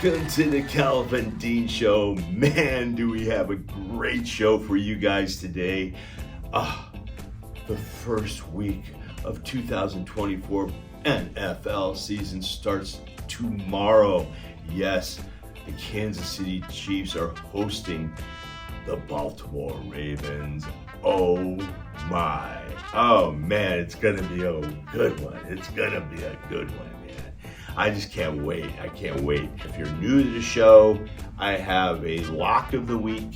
Welcome to the Calvin Dean Show. Man, do we have a great show for you guys today. The first week of 2024 NFL season starts tomorrow. Yes, the Kansas City Chiefs are hosting the Baltimore Ravens. Oh my. Oh man, it's gonna be a good one. It's gonna be a good one, man. I just can't wait. I can't wait. If you're new to the show, I have a lock of the week,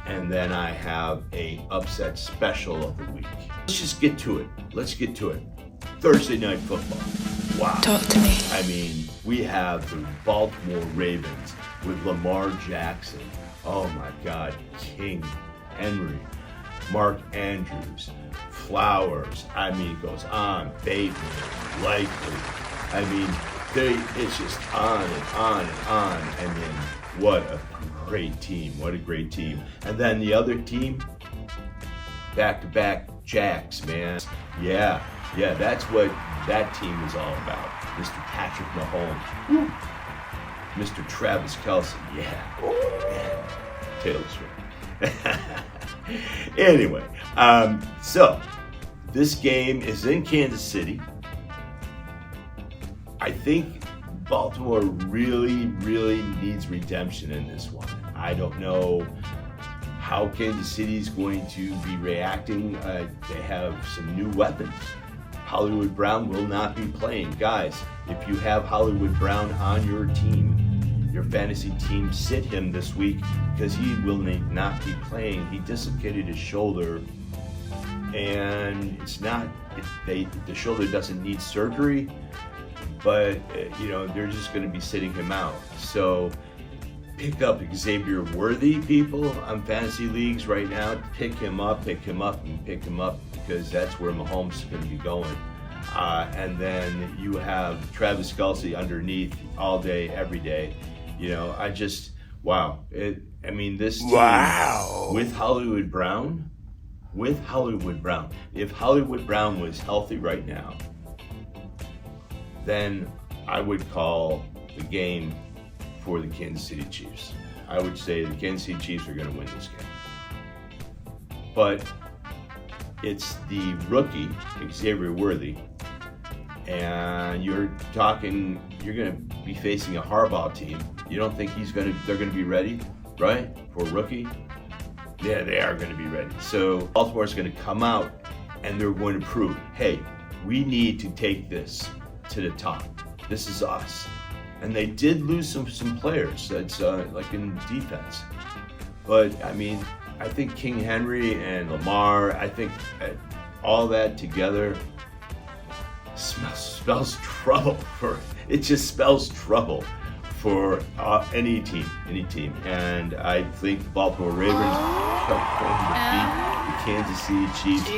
and then I have a upset special of the week. Let's just get to it. Let's get to it. Thursday Night Football. Wow. Talk to me. I mean, we have the Baltimore Ravens with Lamar Jackson. Oh my God. King Henry, Mark Andrews, Flowers. I mean, it goes on. Bateman, Likely. I mean, it's just on and on and on. I mean, what a great team. What a great team. And then the other team, back-to-back Jacks, man. Yeah, that's what that team is all about. Mr. Patrick Mahomes. Woo. Mr. Travis Kelce. Yeah. Man. Taylor Swift. Anyway, so this game is in Kansas City. I think Baltimore really needs redemption in this one. I don't know how Kansas City is going to be reacting. They have some new weapons. Hollywood Brown will not be playing. Guys, if you have Hollywood Brown on your team, your fantasy team, sit him this week because he will not be playing. He dislocated his shoulder, and it's not, the shoulder doesn't need surgery, but they're just going to be sitting him out. So pick up Xavier Worthy, people, on fantasy leagues right now. Pick him up, because that's where Mahomes is going to be going. And then you have Travis Kelce underneath all day, every day. Wow. This team, wow. With Hollywood Brown, if Hollywood Brown was healthy right now, then I would call the game for the Kansas City Chiefs. I would say the Kansas City Chiefs are going to win this game. But it's the rookie, Xavier Worthy, and you're going to be facing a Harbaugh team. You don't think they're going to be ready, right, for a rookie? Yeah, they are going to be ready. So Baltimore's going to come out, and they're going to prove, hey, we need to take this to the top. This is us. And they did lose some players. That's like in defense. But I think King Henry and Lamar, I think all that together spells trouble for any team. And I think the Baltimore Ravens are going to beat the Kansas City Chiefs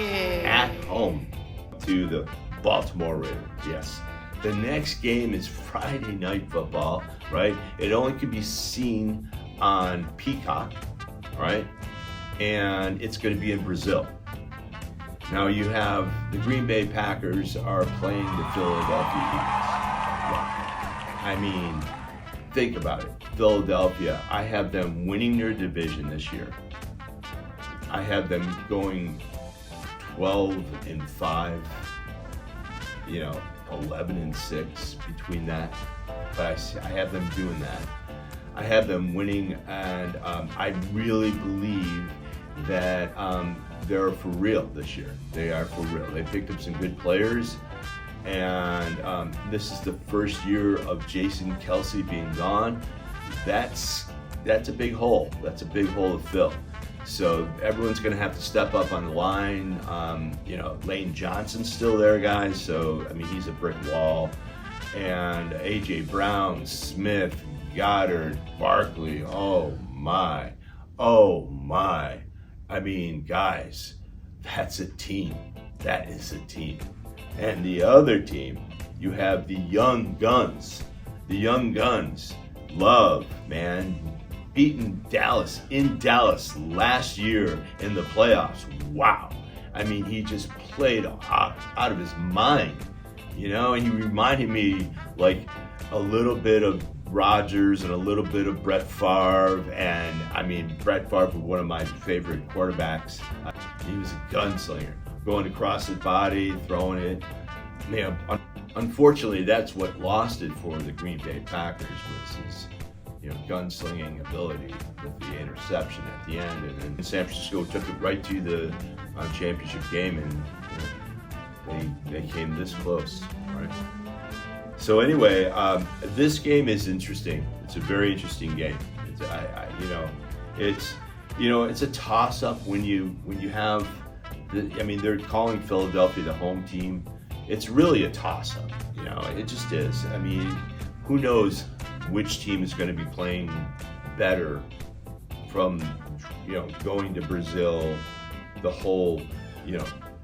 at home to the Baltimore Ravens. Yes. The next game is Friday Night Football, right? It only can be seen on Peacock, right? And it's going to be in Brazil. Now you have the Green Bay Packers are playing the Philadelphia Eagles. Think about it. Philadelphia, I have them winning their division this year. I have them going 12-5, 11-6 between that. But I have them doing that. I have them winning, and I really believe that they're for real this year. They are for real. They picked up some good players, and this is the first year of Jason Kelce being gone. That's a big hole. That's a big hole to fill. So everyone's going to have to step up on the line. Lane Johnson's still there, guys. So, he's a brick wall. And A.J. Brown, Smith, Goddard, Barkley. Oh, my. Guys, that's a team. That is a team. And the other team, you have the young guns. The young guns. Love, man. Beaten Dallas in Dallas last year in the playoffs. Wow. He just played out of his mind, and he reminded me like a little bit of Rodgers and a little bit of Brett Favre, and I mean, Brett Favre was one of my favorite quarterbacks. He was a gunslinger, going across his body, throwing it. Man, unfortunately, that's what lost it for the Green Bay Packers was his, gunslinging ability with the interception at the end, and then San Francisco took it right to the championship game, and they came this close, right? So anyway, this game is interesting. It's a very interesting game. It's a toss-up when you have. They're calling Philadelphia the home team. It's really a toss-up. It just is. I mean, who knows which team is going to be playing better from going to Brazil, the whole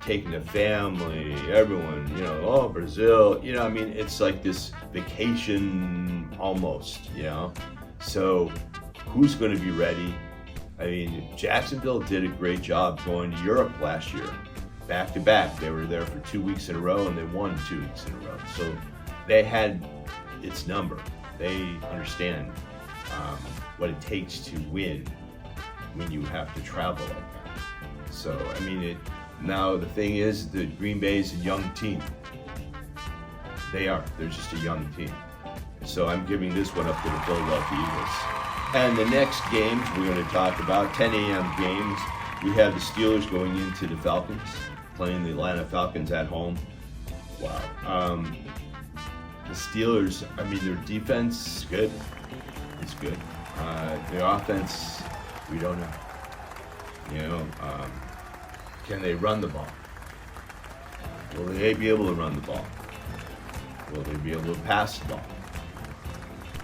taking the family, everyone, Brazil, it's like this vacation almost, So who's going to be ready? I mean, Jacksonville did a great job going to Europe last year, back to back. They were there for 2 weeks in a row and they won 2 weeks in a row. So they had its number. They understand what it takes to win when you have to travel like that. So, now the thing is that Green Bay is a young team. They're just a young team. So I'm giving this one up to the Philadelphia Eagles. And the next games we're going to talk about, 10 a.m. games. We have the Steelers going into the Falcons, playing the Atlanta Falcons at home. Wow. The Steelers, their defense is good. It's good. Their offense, we don't know. Can they run the ball? Will they be able to run the ball? Will they be able to pass the ball?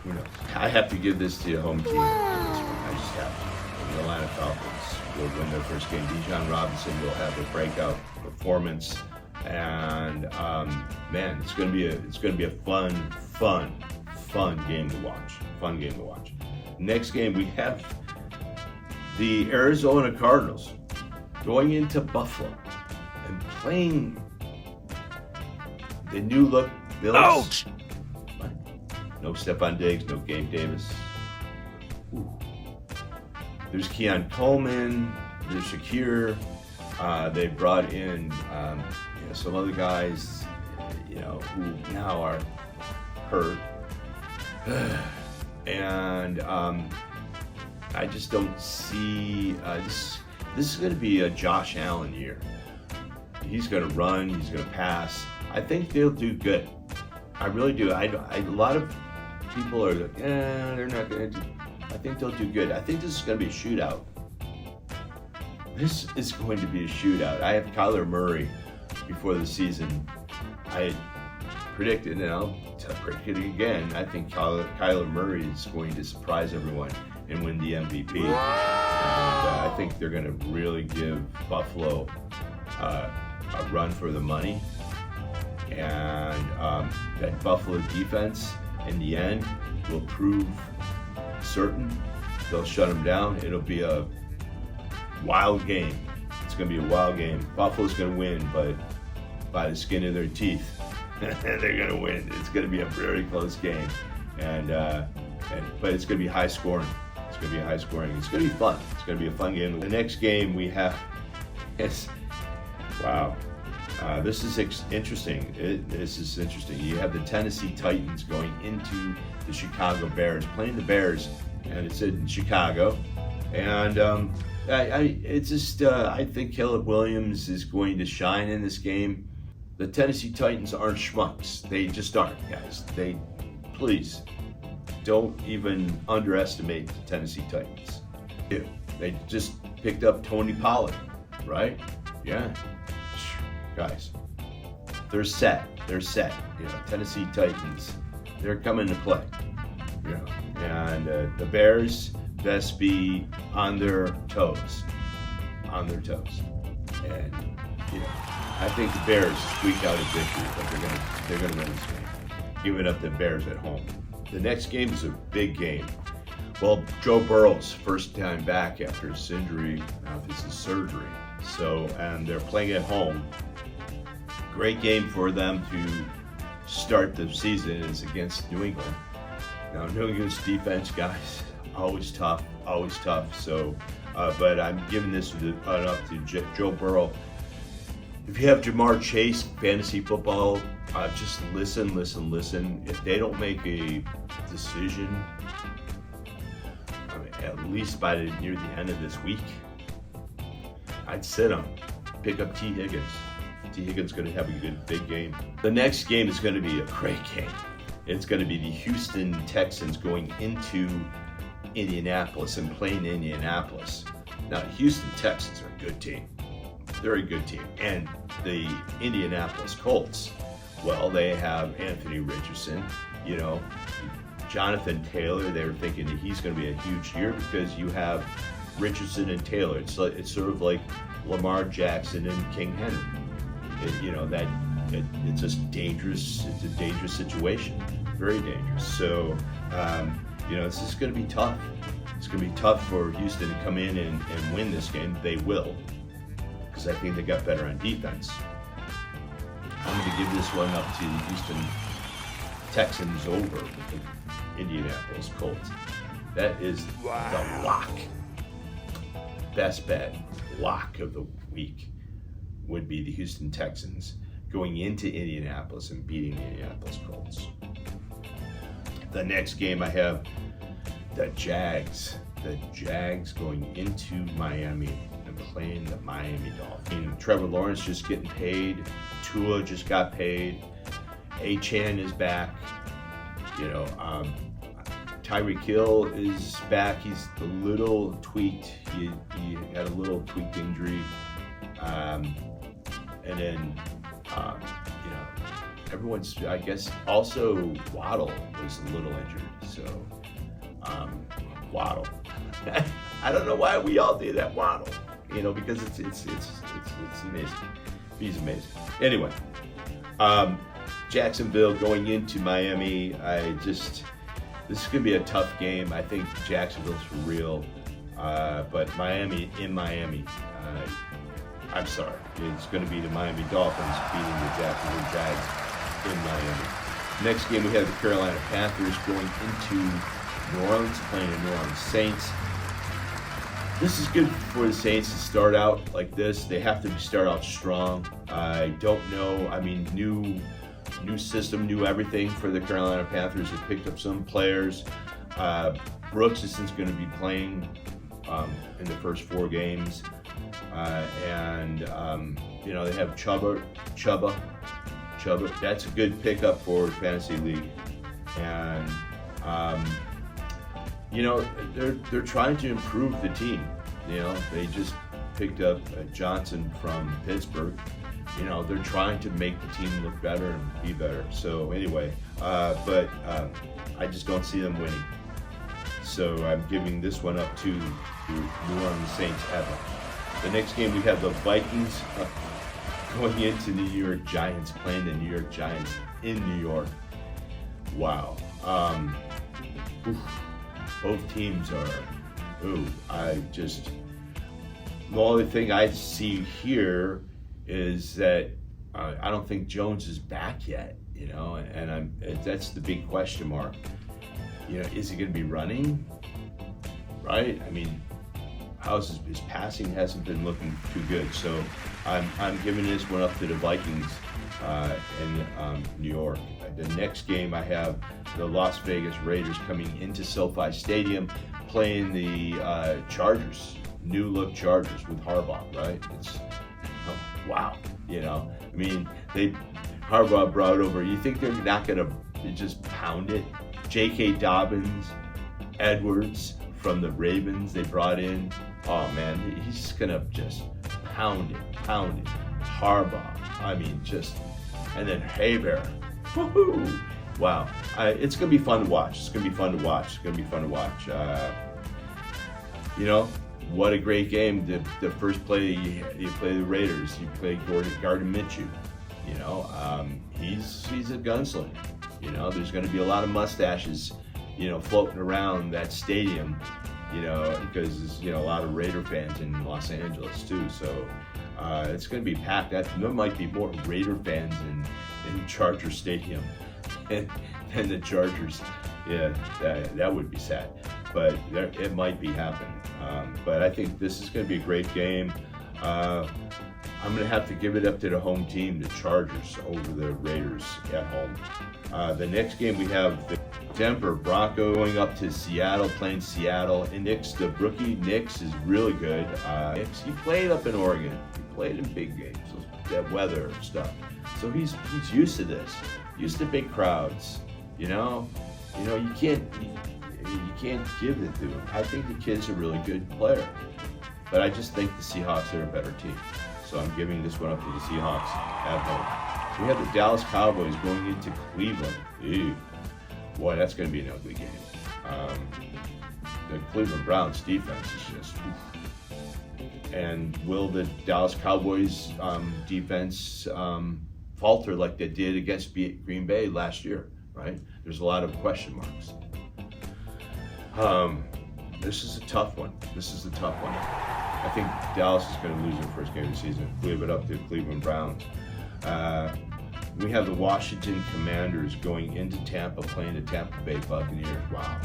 Who knows? I have to give this to the home team. I just have to. The Atlanta Falcons will win their first game. Bijan Robinson will have a breakout performance, and it's going to be a fun game to watch. Fun game to watch. Next game we have the Arizona Cardinals going into Buffalo and playing the new look Bills. Ouch! No Stephon Diggs, no Gabe Davis. Ooh. There's Keon Coleman, there's Shakir. They brought in some other guys, who now are hurt. And I just don't see this is going to be a Josh Allen year. He's going to run. He's going to pass. I think they'll do good. I really do. A lot of people are like, they're not going to do. I think they'll do good. I think this is going to be a shootout. This is going to be a shootout. I have Kyler Murray before the season. I predicted, and I'll predict it again. I think Kyler Murray is going to surprise everyone and win the MVP. And I think they're going to really give Buffalo a run for the money. And that Buffalo defense, in the end, will prove certain. They'll shut them down. It'll be a wild game. It's going to be a wild game. Buffalo's going to win, but by the skin of their teeth. They're going to win. It's going to be a very close game. But it's going to be high scoring. It's going to be high scoring. It's going to be fun. It's going to be a fun game. The next game we have is, wow. This is interesting. This is interesting. You have the Tennessee Titans going into the Chicago Bears, playing the Bears, and it's in Chicago. And I think Caleb Williams is going to shine in this game. The Tennessee Titans aren't schmucks. They just aren't, guys. Please don't even underestimate the Tennessee Titans. They just picked up Tony Pollard, right? Yeah. Guys, they're set. Tennessee Titans, they're coming to play. And the Bears best be on their toes. And I think the Bears squeak out a victory, but they're gonna win this game. Give it up to the Bears at home. The next game is a big game. Well, Joe Burrow's first time back after his injury, after his surgery. And they're playing at home. Great game for them to start the season is against New England. Now, New England's defense, guys, always tough. So, but I'm giving this up to Joe Burrow. If you have Jamar Chase, fantasy football, just listen. If they don't make a decision, at least by near the end of this week, I'd sit him. Pick up T. Higgins. T. Higgins is going to have a good big game. The next game is going to be a great game. It's going to be the Houston Texans going into Indianapolis and playing Indianapolis. Now, the Houston Texans are a good team. They're a good team. And the Indianapolis Colts, well, they have Anthony Richardson, Jonathan Taylor. They were thinking that he's going to be a huge year because you have Richardson and Taylor. It's sort of like Lamar Jackson and King Henry. It's just dangerous. It's a dangerous situation, very dangerous. So, this is going to be tough. It's going to be tough for Houston to come in and win this game. They will, because I think they got better on defense. I'm going to give this one up to the Houston Texans over the Indianapolis Colts. That is the lock. Best bet, lock of the week would be the Houston Texans going into Indianapolis and beating the Indianapolis Colts. The next game I have the Jags. The Jags going into Miami and playing the Miami Dolphins. Trevor Lawrence just getting paid. Tua just got paid. Achan is back. Tyreek Hill is back. He's a little tweaked. He had a little tweaked injury. And then, everyone's, I guess, also Waddle was a little injured. So, Waddle. I don't know why we all do that Waddle, because it's amazing. He's amazing. Anyway, Jacksonville going into Miami. This is going to be a tough game. I think Jacksonville's for real. But Miami, I'm sorry. It's going to be the Miami Dolphins beating the Jacksonville Jags in Miami. Next game, we have the Carolina Panthers going into New Orleans, playing the New Orleans Saints. This is good for the Saints to start out like this. They have to start out strong. I don't know. New system, new everything for the Carolina Panthers. They picked up some players. Brooks is going to be playing in the first 4 games. They have Chuba. That's a good pickup for fantasy league. And, they're trying to improve the team. They just picked up Johnson from Pittsburgh. They're trying to make the team look better and be better. So anyway, but I just don't see them winning. So I'm giving this one up to the New Orleans Saints. The next game, we have the Vikings going into the New York Giants, playing the New York Giants in New York. Wow. Both teams are, the only thing I see here is that I don't think Jones is back yet, and that's the big question mark. Is he going to be running? Right? His passing hasn't been looking too good, so I'm giving this one up to the Vikings in New York. The next game, I have the Las Vegas Raiders coming into SoFi Stadium, playing the Chargers, new look Chargers with Harbaugh. Right? Wow. Harbaugh brought over. You think they're not going to just pound it? J.K. Dobbins, Edwards from the Ravens they brought in. Oh man, he's just gonna just pound it. Harbaugh, and then Haber. Woohoo! Wow, it's gonna be fun to watch. What a great game. The first play, you play the Raiders, you play Gardner Minshew. He's a gunslinger. There's going to be a lot of mustaches, floating around that stadium, because there's, a lot of Raider fans in Los Angeles too. So it's going to be packed. There might be more Raider fans in Charger Stadium than the Chargers Yeah, that would be sad, but it might be happening. But I think this is going to be a great game. I'm going to have to give it up to the home team, the Chargers, over the Raiders at home. The next game we have the Denver Broncos going up to Seattle, playing Seattle. And the rookie Nix is really good. Nix, he played up in Oregon. He played in big games, that weather stuff. So he's used to this, used to big crowds. You can't give it to him. I think the kid's a really good player, but I just think the Seahawks are a better team. So I'm giving this one up to the Seahawks at home. So we have the Dallas Cowboys going into Cleveland. Ew. Boy, that's going to be an ugly game. The Cleveland Browns defense is just... And will the Dallas Cowboys defense falter like they did against Green Bay last year, right? There's a lot of question marks. This is a tough one. I think Dallas is going to lose their first game of the season. Leave it up to Cleveland Browns. We have the Washington Commanders going into Tampa, playing the Tampa Bay Buccaneers. Wow.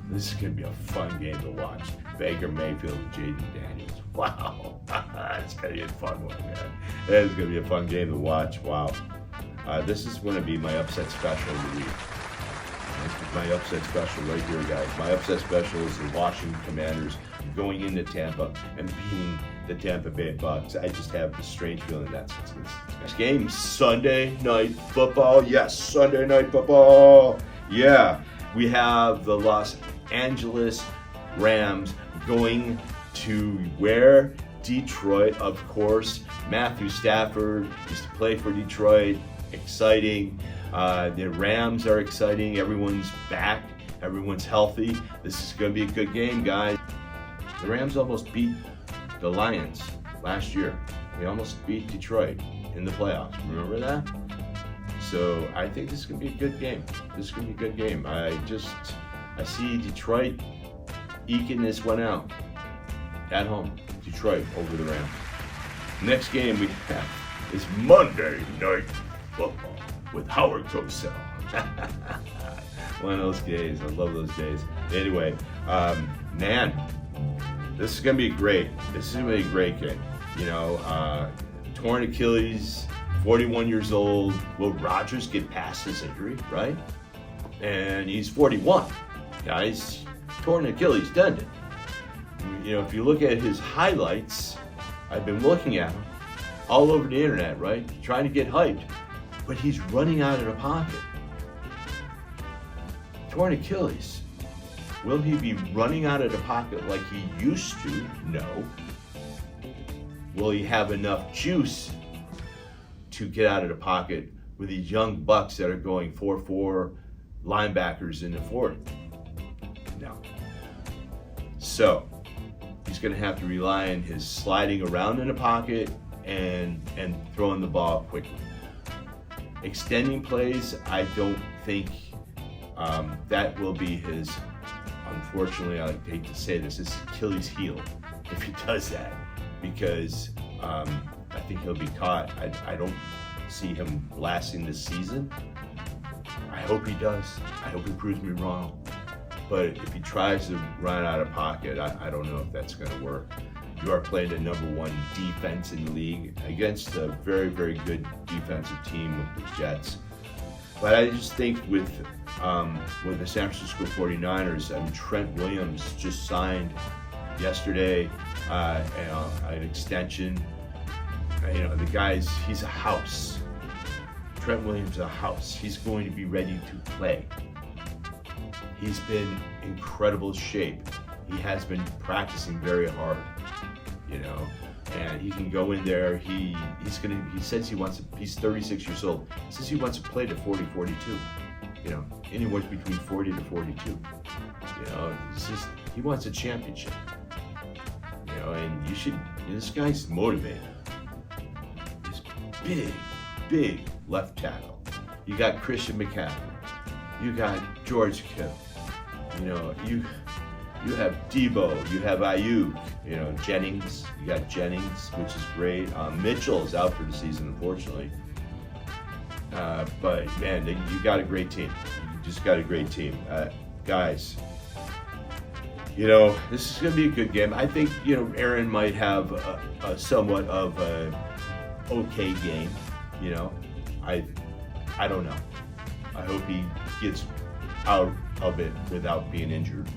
This is going to be a fun game to watch. Baker Mayfield and Jaden Daniels. Wow. It's going to be a fun one, man. It's going to be a fun game to watch. Wow. This is going to be my upset special of the week. This is my upset special right here, guys. My upset special is the Washington Commanders going into Tampa and beating the Tampa Bay Bucks. I just have this strange feeling that's this game. Sunday Night Football. Yes, Sunday Night Football. Yeah, we have the Los Angeles Rams going to where? Detroit, of course. Matthew Stafford used to play for Detroit. Exciting. The Rams are exciting. Everyone's back. Everyone's healthy. This is going to be a good game, guys. The Rams almost beat the Lions last year. They almost beat Detroit in the playoffs. Remember that? So I think this is going to be a good game. I see Detroit eking this one out at home. Detroit over the Rams. Next game we have is Monday Night Football with Howard Cosell. One of those days. I love those days. Anyway, man, this is going to be great. This is going to be a great game. Torn Achilles, 41 years old. Will Rodgers get past his injury, right? And he's 41. Guys, torn Achilles tendon. If you look at his highlights, I've been looking at him all over the internet, right? Trying to get hyped. But he's running out of the pocket. Torn Achilles. Will he be running out of the pocket like he used to? No. Will he have enough juice to get out of the pocket with these young bucks that are going 4-4 linebackers in the 40? No. So, he's going to have to rely on his sliding around in the pocket and throwing the ball quickly. Extending plays, I don't think that will be his, unfortunately, I hate to say this, his Achilles heel if he does that, because I think he'll be caught. I don't see him lasting this season. I hope he does. I hope he proves me wrong. But if he tries to run out of pocket, I don't know if that's going to work. You are playing the #1 defense in the league against a very, very good defensive team with the Jets. But I just think with the San Francisco 49ers, Trent Williams just signed yesterday an extension. The guy's, he's a house. Trent Williams is a house. He's going to be ready to play. He's been in incredible shape. He has been practicing very hard, and he can go in there. He says he's 36 years old. He says he wants to play to 40, 42, anywhere between 40 to 42. He wants a championship, and this guy's motivated. He's big left tackle. You got Christian McCaffrey. You got George Kittle. You have Debo. You have Ayuk. Jennings. You got Jennings, which is great. Mitchell is out for the season, unfortunately. But man, you got a great team. You just got a great team. Guys, you know, this is going to be a good game. I think, you know, Aaron might have a somewhat of a okay game, you know. I don't know. I hope he gets out of it without being injured.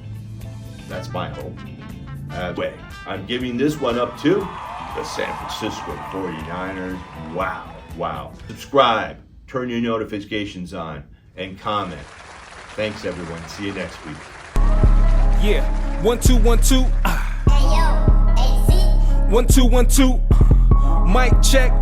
That's my hope. Anyway, I'm giving this one up to the San Francisco 49ers. Wow. Subscribe, turn your notifications on, and comment. Thanks, everyone. See you next week. Yeah, 1 2 1 2. Hey yo, AC. 1 2 1 2. Mic check.